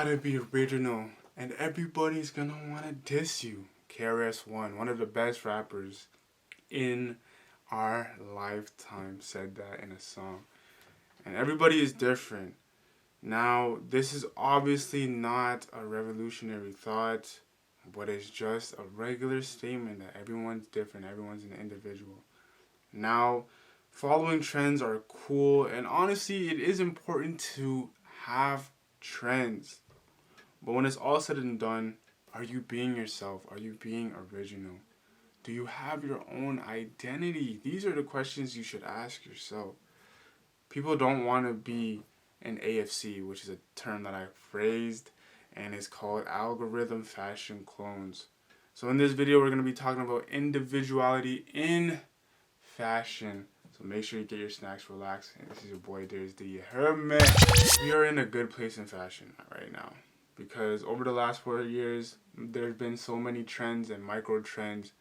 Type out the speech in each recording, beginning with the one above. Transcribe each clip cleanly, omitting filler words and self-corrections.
gotta be original, and everybody's gonna wanna diss you. KRS-One, one of the best rappers in our lifetime, said that in a song. And everybody is different. Now, this is obviously not a revolutionary thought, but it's just a regular statement that everyone's different, everyone's an individual. Now, following trends are cool, and honestly, it is important to have trends. But when it's all said and done, are you being yourself? Are you being original? Do you have your own identity? These are the questions you should ask yourself. People don't want to be an AFC, which is a term that I phrased, and it's called algorithm fashion clones. So in this video, we're going to be talking about individuality in fashion. So make sure you get your snacks, relax. And this is your boy Darius, the Hermit. We are in a good place in fashion right now, because over the last 4 years, there's been so many trends and micro trends.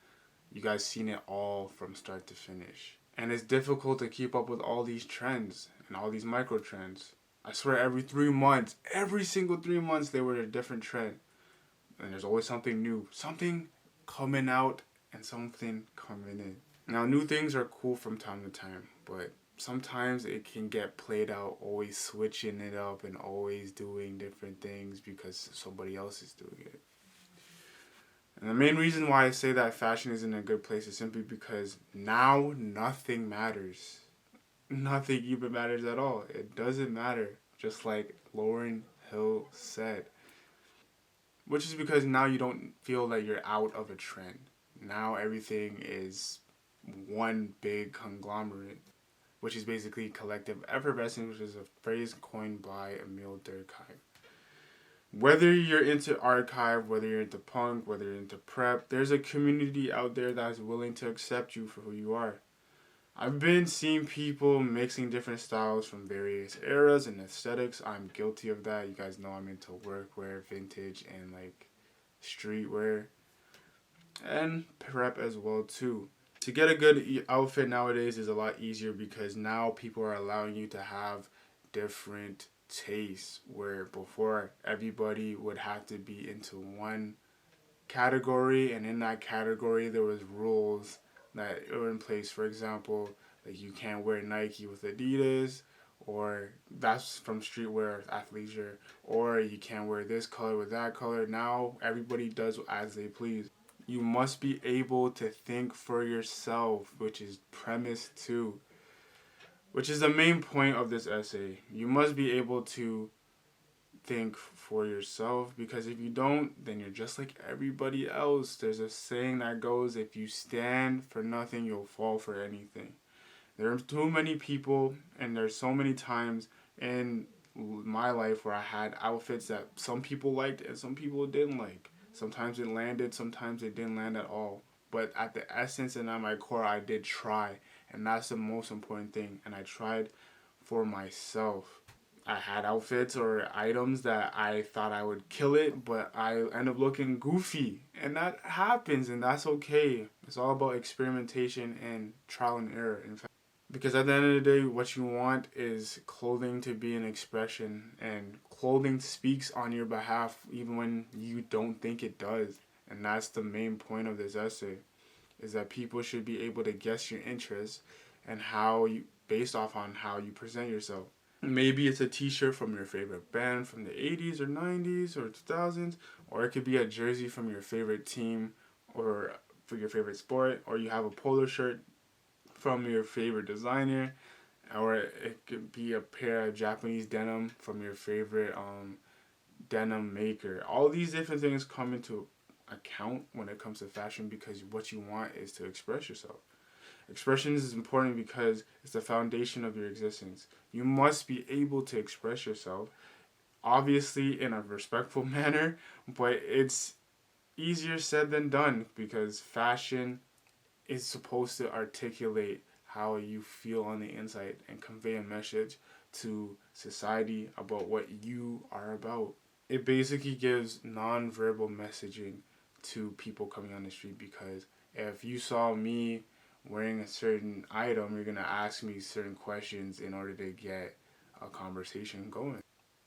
You guys seen it all from start to finish. And it's difficult to keep up with all these trends and all these micro trends. I swear every 3 months, every single 3 months, they were a different trend. And there's always something new, something coming out and something coming in. Now, new things are cool from time to time, but sometimes it can get played out, always switching it up and always doing different things because somebody else is doing it. And the main reason why I say that fashion is in a good place is simply because now nothing matters. Nothing even matters at all. It doesn't matter, just like Lauryn Hill said. Which is because now you don't feel that you're out of a trend. Now everything is one big conglomerate, which is basically collective effervescence, which is a phrase coined by Emil Durkheim. Whether you're into archive, whether you're into punk, whether you're into prep, there's a community out there that's willing to accept you for who you are. I've been seeing people mixing different styles from various eras and aesthetics. I'm guilty of that. You guys know I'm into workwear, vintage, and like streetwear. And prep as well too. To get a good outfit nowadays is a lot easier because now people are allowing you to have different tastes, where before everybody would have to be into one category, and in that category there was rules that were in place. For example, like you can't wear Nike with Adidas, or that's from streetwear, athleisure, or you can't wear this color with that color. Now everybody does as they please. You must be able to think for yourself, which is premise 2, which is the main point of this essay. You must be able to think for yourself, because if you don't, then you're just like everybody else. There's a saying that goes, if you stand for nothing, you'll fall for anything. There are too many people, and there's so many times in my life where I had outfits that some people liked and some people didn't like. Sometimes it landed, sometimes it didn't land at all. But at the essence and at my core, I did try. And that's the most important thing. And I tried for myself. I had outfits or items that I thought I would kill it, but I end up looking goofy. And that happens, and that's okay. It's all about experimentation and trial and error. In fact, because at the end of the day, what you want is clothing to be an expression, and clothing speaks on your behalf even when you don't think it does. And that's the main point of this essay, is that people should be able to guess your interests and how you, based off on how you present yourself. Maybe it's a t-shirt from your favorite band from the 80s or 90s or 2000s, or it could be a jersey from your favorite team or for your favorite sport, or you have a polo shirt from your favorite designer, or it could be a pair of Japanese denim from your favorite denim maker. All these different things come into account when it comes to fashion, because what you want is to express yourself. Expression is important because it's the foundation of your existence. You must be able to express yourself, obviously in a respectful manner, but it's easier said than done, because fashion is supposed to articulate how you feel on the inside and convey a message to society about what you are about. It basically gives non-verbal messaging to people coming on the street, because if you saw me wearing a certain item, you're going to ask me certain questions in order to get a conversation going.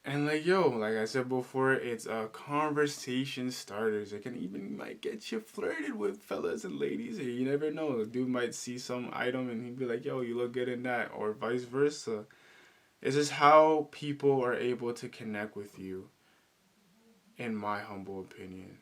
And like, yo, like I said before, it's a conversation starters. It can even might get you flirted with fellas and ladies. You never know. The dude might see some item and he'd be like, yo, you look good in that, or vice versa. It's just how people are able to connect with you, in my humble opinion.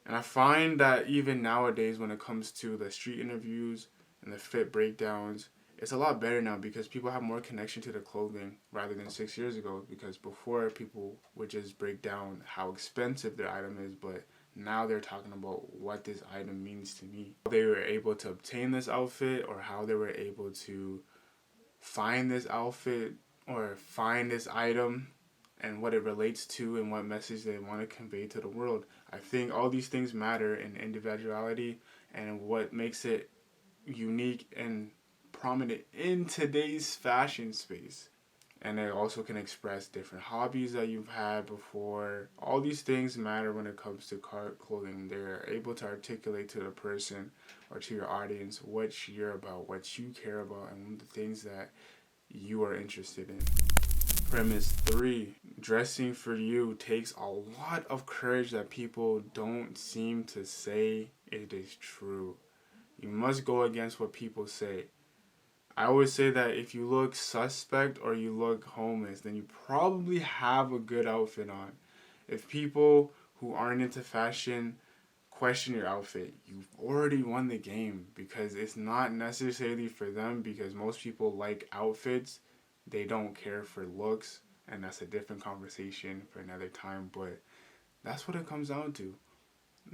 And I find that even nowadays, when it comes to the street interviews and the fit breakdowns, it's a lot better now because people have more connection to the clothing rather than 6 years ago. Because before, people would just break down how expensive their item is, but now they're talking about what this item means to me. They were able to obtain this outfit, or how they were able to find this outfit or find this item, and what it relates to and what message they want to convey to the world. I think all these things matter in individuality and what makes it unique and prominent in today's fashion space. And it also can express different hobbies that you've had before. All these things matter when it comes to clothing. They're able to articulate to the person or to your audience what you're about, what you care about, and the things that you are interested in. Premise 3, dressing for you takes a lot of courage that people don't seem to say it is true. You must go against what people say. I always say that if you look suspect or you look homeless, then you probably have a good outfit on. If people who aren't into fashion question your outfit, you've already won the game, because it's not necessarily for them, because most people like outfits. They don't care for looks, and that's a different conversation for another time, but that's what it comes down to.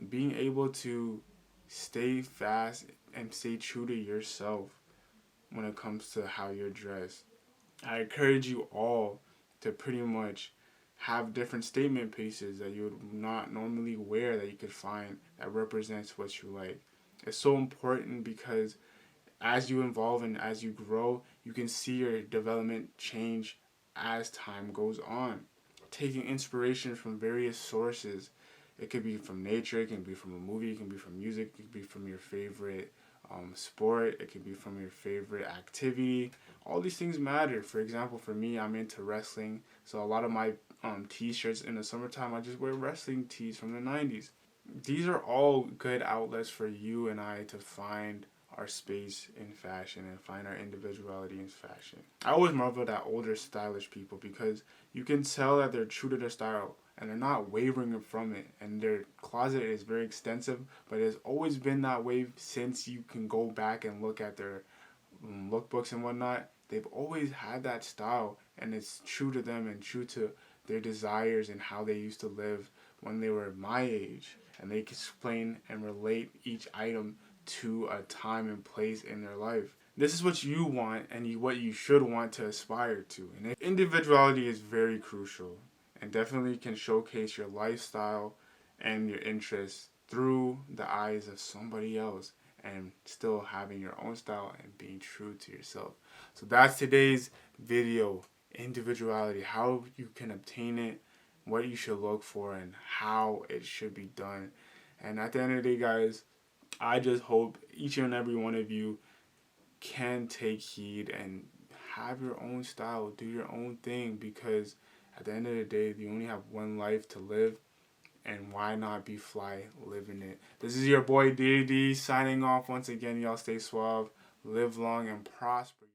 Being able to stay fast and stay true to yourself when it comes to how you're dressed. I encourage you all to pretty much have different statement pieces that you would not normally wear that you could find that represents what you like. It's so important because as you evolve and as you grow, you can see your development change as time goes on. Taking inspiration from various sources. It could be from nature, it can be from a movie, it can be from music, it could be from your favorite sport, it could be from your favorite activity. All these things matter. For example, for me, I'm into wrestling, so a lot of my t-shirts in the summertime, I just wear wrestling tees from the 90s. These are all good outlets for you and I to find our space in fashion and find our individuality in fashion. I always marvel at older stylish people because you can tell that they're true to their style and they're not wavering from it, and their closet is very extensive, but it's always been that way since you can go back and look at their lookbooks and whatnot. They've always had that style, and it's true to them and true to their desires and how they used to live when they were my age, and they can explain and relate each item to a time and place in their life. This is what you want and what you should want to aspire to. And individuality is very crucial and definitely can showcase your lifestyle and your interests through the eyes of somebody else, and still having your own style and being true to yourself. So that's today's video. Individuality, how you can obtain it, what you should look for, and how it should be done. And at the end of the day, guys, I just hope each and every one of you can take heed and have your own style, do your own thing, because at the end of the day, you only have one life to live, and why not be fly living it? This is your boy DD signing off once again. Y'all stay suave, live long, and prosper.